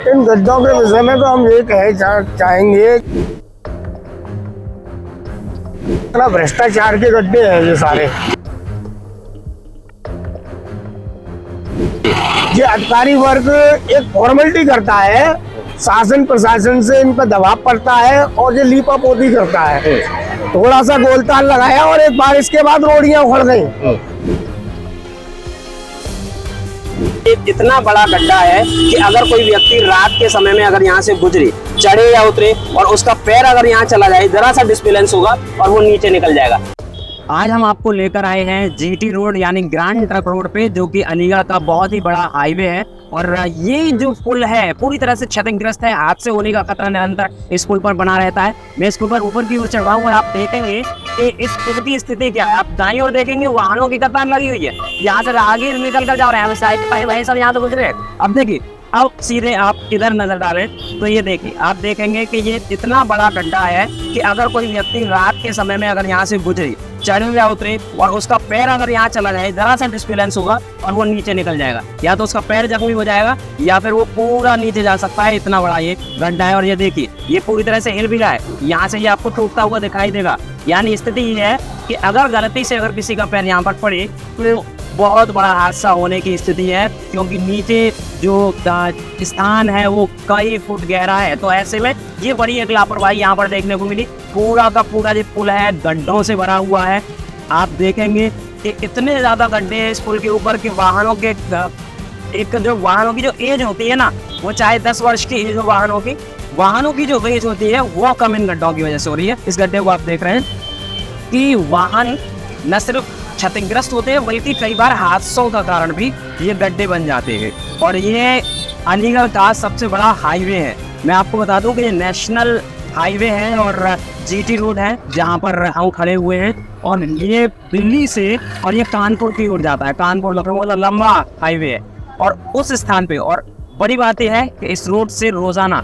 इन गड्ढों के विषय में तो हम ये चाहेंगे, इतना भ्रष्टाचार के गड्ढे हैं ये सारे। ये अधिकारी वर्ग एक फॉर्मेलिटी करता है, शासन प्रशासन से इन पर दबाव पड़ता है और ये लीपा पोती करता है। थोड़ा सा गोलताल लगाया और एक बारिश के बाद रोडियां उखड़ गई। इतना बड़ा गड्ढा है कि अगर कोई व्यक्ति रात के समय में अगर यहाँ से गुजरे, चढ़े या उतरे और उसका पैर अगर यहाँ चला जाए, जरा सा डिस्बैलेंस होगा और वो नीचे निकल जाएगा। आज हम आपको लेकर आए हैं जीटी रोड यानी ग्रैंड ट्रक रोड पे, जो कि अलीगढ़ का बहुत ही बड़ा हाईवे है। और ये जो पुल है पूरी तरह से क्षतिग्रस्त है, हादसे होने का खतरा निरंतर इस पुल पर बना रहता है। मैं इस पुल पर ऊपर की ओर चढ़ रहा हूँ और आप देखेंगे कि इस पुल की स्थिति क्या है। आप दाईं ओर देखेंगे वाहनों की कतार लगी हुई है, यहाँ से आगे निकल कर जा रहे हैं, साइड भाई सब यहाँ से गुजरे। अब देखिए, अब सीधे आप इधर नजर डालें तो ये देखिए, आप देखेंगे कि ये इतना बड़ा गड्ढा है कि अगर कोई व्यक्ति रात के समय में अगर यहाँ से गुजरे, चढ़े या उतरे और उसका पैर अगर यहाँ चला जाए, जरा सा डिस्बैलेंस होगा और वो नीचे निकल जाएगा। या तो उसका पैर जख्मी हो जाएगा या फिर वो पूरा नीचे जा सकता है। इतना बड़ा ये गड्ढा है। और ये देखिए, ये पूरी तरह से हिल भी रहा है, यहाँ से ये आपको टूटता हुआ दिखाई देगा। यानी स्थिति ये है कि अगर गलती से अगर किसी का पैर यहाँ पर पड़े तो बहुत बड़ा हादसा होने की स्थिति है, क्योंकि नीचे जो स्थान है वो कई फुट गहरा है। तो ऐसे में ये बड़ी एक लापरवाही यहाँ पर देखने को मिली। पूरा का पूरा जो पुल है गड्ढों से भरा हुआ है। आप देखेंगे कि इतने ज्यादा गड्ढे हैं इस पुल के ऊपर कि वाहनों के वाहनों की जो एज होती है ना, वो चाहे 10 वर्ष की एज हो वाहनों की जो एज होती है वो कम इन गड्ढों की वजह से हो रही है। इस गड्ढे को आप देख रहे हैं कि वाहन न सिर्फ क्षतिग्रस्त होते हैं बल्कि कई बार हादसों का कारण भी ये गड्ढे बन जाते हैं। और ये अलीगढ़ का सबसे बड़ा हाईवे है। मैं आपको बता दूं कि ये नेशनल हाईवे है और जीटी रोड है जहां पर हम खड़े हुए हैं। और ये दिल्ली से और ये कानपुर की ओर जाता है, कानपुर लखनऊ वाला लंबा हाईवे है। और उस स्थान पे और बड़ी बात यह है कि इस रोड से रोजाना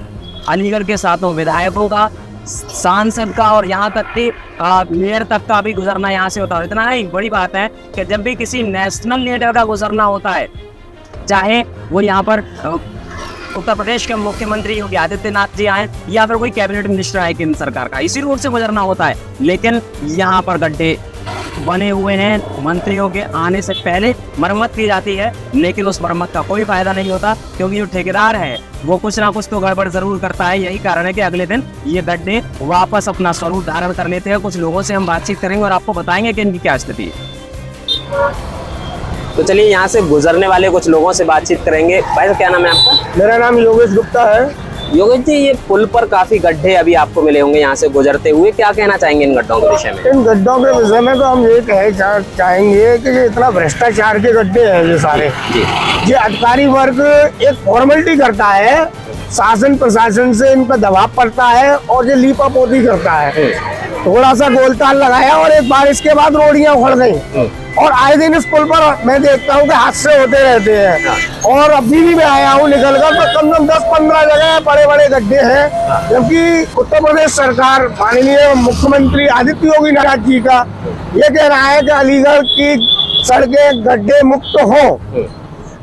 अलीगढ़ के साथों विधायकों का, सांसद का और यहाँ तक कि मेयर तक का भी गुजरना यहाँ से होता है। इतना ही बड़ी बात है कि जब भी किसी नेशनल लीडर का गुजरना होता है, चाहे वो यहाँ पर उत्तर प्रदेश के मुख्यमंत्री योगी आदित्यनाथ जी आए या फिर कोई कैबिनेट मिनिस्टर आए केंद्र सरकार का, इसी रोड से गुजरना होता है। लेकिन यहाँ पर गड्ढे बने हुए हैं। मंत्रियों के आने से पहले मरम्मत की जाती है, लेकिन उस मरम्मत का कोई फायदा नहीं होता, क्योंकि जो ठेकेदार है वो कुछ ना कुछ तो गड़बड़ जरूर करता है। यही कारण है कि अगले दिन ये गड्ढे वापस अपना स्वरूप धारण कर लेते हैं। कुछ लोगों से हम बातचीत करेंगे और आपको बताएंगे कि इनकी क्या स्थिति है। तो चलिए यहाँ से गुजरने वाले कुछ लोगों से बातचीत करेंगे। भाई क्या नाम है आपका? मेरा नाम योगेश गुप्ता है। योगेश जी, ये पुल पर काफी गड्ढे अभी आपको मिले होंगे यहाँ से गुजरते हुए, क्या कहना चाहेंगे इन गड्ढों के विषय में? इन गड्ढों के विषय में तो हम ये चाहेंगे कि ये इतना भ्रष्टाचार के गड्ढे हैं ये सारे। ये अधिकारी वर्ग एक फॉर्मेलिटी करता है, शासन प्रशासन से इन पर दबाव पड़ता है और ये लीपा पोती करता है। थोड़ा सा गोलताल लगाया और एक बारिश के बाद रोडियां उखड़ गई। और आए दिन इस पुल पर मैं देखता हूँ कि हादसे होते रहते हैं। और अभी भी मैं आया हूँ निकलकर तो कम से कम 10-15 जगह बड़े बड़े गड्ढे हैं। जबकि उत्तर प्रदेश सरकार, माननीय मुख्यमंत्री आदित्य योगी नाथ जी का ये कह रहा है कि अलीगढ़ की सड़कें गड्ढे मुक्त हो,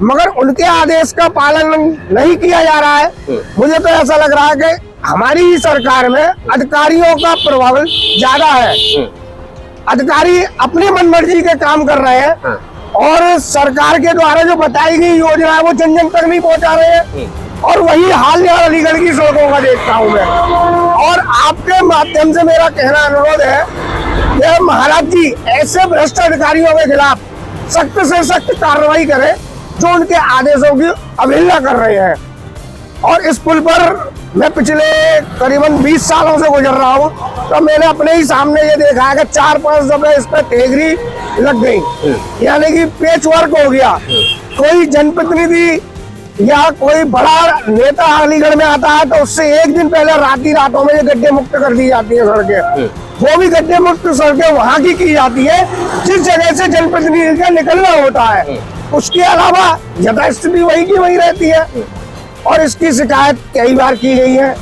मगर उनके आदेश का पालन नहीं किया जा रहा है। मुझे तो ऐसा लग रहा है कि हमारी ही सरकार में अधिकारियों का प्रभाव ज्यादा है। अधिकारी अपनी मनमर्जी के काम कर रहे हैं और सरकार के द्वारा जो बताई गई योजना है वो जन जन तक नहीं पहुंचा रहे हैं। और वही हाल यहाँ अलीगढ़ की सड़कों का देखता हूँ मैं। और आपके माध्यम से मेरा कहना अनुरोध है कि महाराज जी ऐसे भ्रष्ट अधिकारियों के खिलाफ सख्त से सख्त कार्रवाई करें जो उनके आदेशों की अवहेलना कर रहे हैं। और इस पुल पर मैं पिछले करीबन 20 सालों से गुजर रहा हूँ, तो मैंने अपने ही सामने ये देखा है कि 4-5 दफे इस पर टेगरी लग गई, यानी कि पेच वर्क हो गया। कोई जनप्रतिनिधि या कोई बड़ा नेता अलीगढ़ में आता है तो उससे एक दिन पहले रातों में ये गड्ढे मुक्त कर दी जाती है सड़कें। वो भी गड्ढे मुक्त सड़कें वहाँ की जाती है जिस जगह से जनप्रतिनिधि का निकलना होता है। उसके अलावा यथास्थिति वही की वही रहती है। और इसकी शिकायत कई बार की गई है,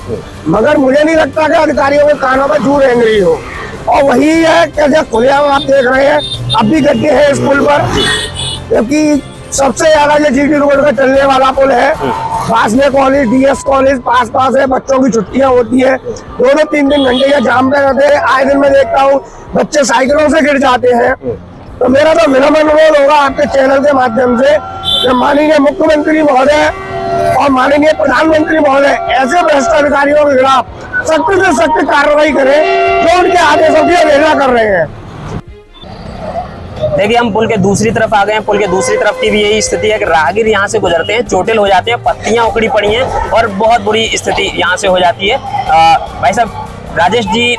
मगर मुझे नहीं लगता कि अधिकारियों के कानों पर जू रेंग रही हो। और वही है कि जब खुलेआम आप देख रहे हैं अब भी गड्ढे हैं इस पुल पर, जबकि सबसे ज्यादा जो जीटी रोड का चलने वाला पुल है, पास में कॉलेज, डीएस कॉलेज पास है, बच्चों की छुट्टियां होती है, 2-3 घंटे का जाम पे रहते हैं। आए दिन मैं देखता हूँ बच्चे साइकिलों से गिर जाते हैं। तो मेरा तो मिनिमम अनुरोध होगा आपके चैनल के माध्यम से कि माननीय मुख्यमंत्री महोदय और माननीय प्रधानमंत्री महोदय ऐसे भ्रष्ट अधिकारियों के खिलाफ सख्त से सख्त कार्रवाई करें जो उनके आदेशों की अवहेलना कर रहे हैं। देखिए हम पुल के दूसरी तरफ आ गए हैं। पुल के दूसरी तरफ की भी यही स्थिति है कि राहगीर यहाँ से गुजरते हैं, चोटिल हो जाते हैं, पत्तियां उखड़ी पड़ी हैं और बहुत बुरी स्थिति यहाँ से हो जाती है। भाई साहब, राजेश जी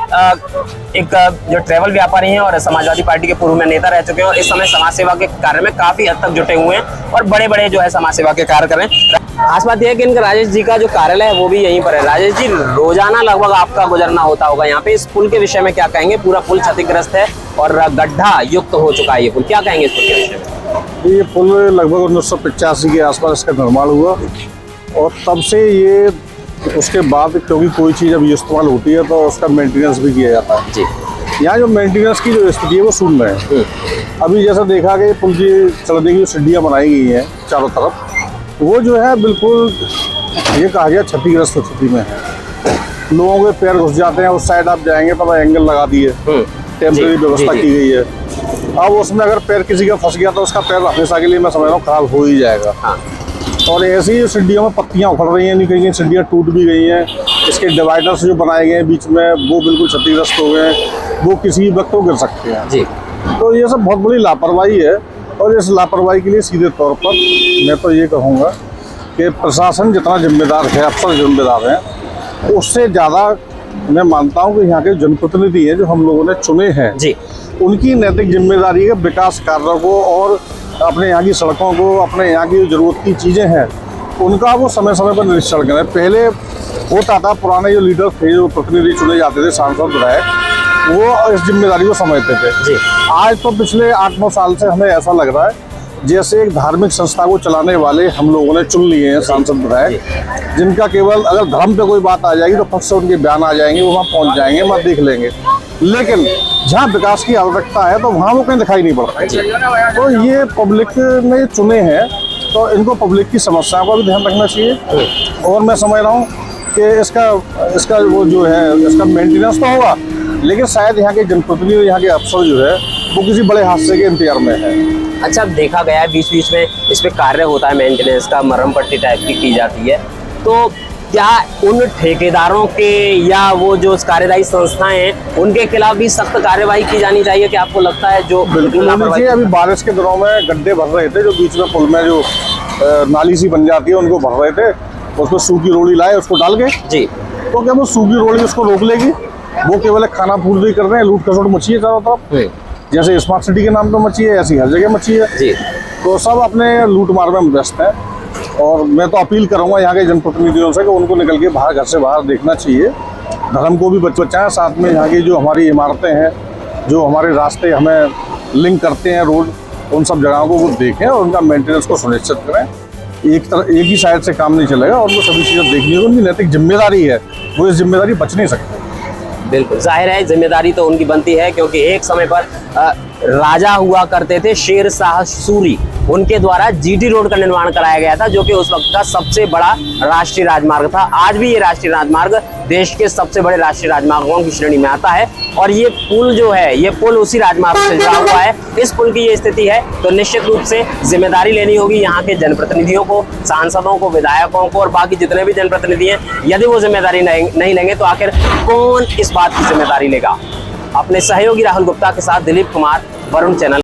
एक जो ट्रैवल व्यापारी हैं और समाजवादी पार्टी के पूर्व में नेता रह चुके हैं और इस समय समाज सेवा के कार्य में काफी हद तक जुटे हुए हैं और बड़े बड़े जो है समाज सेवा के कार्य कर रहे हैं। खास बात यह है कि इनका राजेश जी का जो कार्यालय है वो भी यहीं पर है। राजेश जी, रोजाना लगभग आपका गुजरना होता होगा यहाँ पे। इस पुल के विषय में क्या कहेंगे? पूरा पुल क्षतिग्रस्त है और गड्ढा युक्त हो चुका है ये पुल, क्या कहेंगे इस पुल के विषय में? ये पुल लगभग 1985 के आसपास इसका निर्माण हुआ और तब से ये, उसके बाद क्योंकि कोई चीज़ अभी इस्तेमाल होती है तो उसका मेंटेनेंस भी किया जाता है जी। यहाँ जो मेंटेनेंस की जो स्थिति है वो शून्य है। अभी जैसा देखा कि पुल की चलने की सीढ़ियाँ बनाई गई हैं चारों तरफ, वो जो है बिल्कुल ये कहा गया क्षतिग्रस्त स्थिति में है। लोगों के पैर घुस जाते हैं, उस साइड आप जाएंगे तो एंगल लगा दिए, टेम्परेरी व्यवस्था की गई है। अब उसमें अगर पैर किसी का फंस गया तो उसका पैर हमेशा के लिए मैं समझ रहा हूँ खराब हो ही जाएगा। हाँ। और ऐसी ही सीढ़ियों में पत्तियां उखड़ रही हैं, कहीं सीढ़ियाँ टूट भी गई हैं। इसके डिवाइडर्स जो बनाए गए हैं बीच में वो बिल्कुल क्षतिग्रस्त हो गए हैं, वो किसी वक्त को गिर सकते हैं जी। तो ये सब बहुत बड़ी लापरवाही है और इस लापरवाही के लिए सीधे तौर पर मैं तो ये कहूँगा कि प्रशासन जितना जिम्मेदार है, अफसर जिम्मेदार हैं, उससे ज़्यादा मैं मानता हूँ कि यहाँ के जनप्रतिनिधि हैं जो हम लोगों ने चुने हैं जी, उनकी नैतिक जिम्मेदारी है विकास कार्यों को और अपने यहाँ की सड़कों को, अपने यहाँ की ज़रूरत की चीज़ें हैं उनका वो समय समय पर निरीक्षण करें। पहले होता था, पुराने जो लीडर थे, जो प्रतिनिधि चुने जाते थे, सांसद विधायक, वो इस जिम्मेदारी को समझते थे जी। आज तो पिछले 8-9 साल से हमें ऐसा लग रहा है जैसे एक धार्मिक संस्था को चलाने वाले हम लोगों ने चुन लिए हैं सांसद विधायक, जिनका केवल अगर धर्म पे कोई बात आ जाएगी तो फट से उनके बयान आ जाएंगे, वो वहाँ पहुँच जाएंगे, वहाँ देख लेंगे। लेकिन जहाँ विकास की आवश्यकता है तो वहाँ वो कहीं दिखाई नहीं पड़ता। तो ये पब्लिक ने चुने हैं तो इनको पब्लिक की समस्याओं का भी ध्यान रखना चाहिए। और मैं समझ रहा हूँ कि इसका वो जो है इसका मेंटेनेंस तो होगा, लेकिन शायद यहाँ के जनप्रतिनिधि, यहाँ के अफसर जो है वो किसी बड़े हादसे के इंतजार में है। अच्छा, देखा गया है बीच बीच में इस पे कार्य होता है, मेंटेनेंस का, मरहम पट्टी टाइप की जाती है, तो क्या उन ठेकेदारों के या वो जो कार्यदायी संस्थाएं हैं उनके खिलाफ भी सख्त कार्यवाही की जानी चाहिए? क्या आपको लगता है जो बिल्कुल अभी बारिश के दिनों में गड्ढे भर रहे थे, जो बीच में पुल में जो नाली सी बन जाती है उनको भर रहे थे, उसको सूखी रोड़ी लाए उसको डाल के जी, तो क्या वो सूखी रोड़ी उसको रोक लेगी? वो केवल खाना पूर्ति कर रहे हैं, लूट खसोट मची है चारों तरफ, जैसे स्मार्ट सिटी के नाम पे मची है ऐसी हर जगह मची है जी। तो सब अपने लूट मार में व्यस्त हैं और मैं तो अपील करूंगा यहाँ के जनप्रतिनिधियों से कि उनको निकल के बाहर, घर से बाहर देखना चाहिए, धर्म को भी बचाएं, साथ में यहाँ की जो हमारी इमारतें हैं, जो हमारे रास्ते हमें लिंक करते हैं रोड, उन सब जगहों को वो देखें और उनका मेंटेनेंस को सुनिश्चित करें। एक ही साइड से काम नहीं चलेगा और वो सभी चीज़ें देखनी होगी, उनकी नैतिक जिम्मेदारी है, वो इस जिम्मेदारी बच नहीं सकते। बिल्कुल जाहिर है जिम्मेदारी तो उनकी बनती है, क्योंकि एक समय पर राजा हुआ करते थे शेर शाह सूरी, उनके द्वारा जीटी रोड का निर्माण कराया गया था, जो कि उस वक्त का सबसे बड़ा राष्ट्रीय राजमार्ग था। आज भी ये राष्ट्रीय राजमार्ग देश के सबसे बड़े राष्ट्रीय राजमार्गों की श्रेणी में आता है और ये पुल जो है, ये पुल उसी राजमार्ग से जुड़ा हुआ है। इस पुल की ये स्थिति है तो निश्चित रूप से जिम्मेदारी लेनी होगी यहाँ के जनप्रतिनिधियों को, सांसदों को, विधायकों को और बाकी जितने भी जनप्रतिनिधि हैं। यदि वो जिम्मेदारी नहीं लेंगे तो आखिर कौन इस बात की जिम्मेदारी लेगा? अपने सहयोगी राहुल गुप्ता के साथ दिलीप कुमार, वरुण चैनल।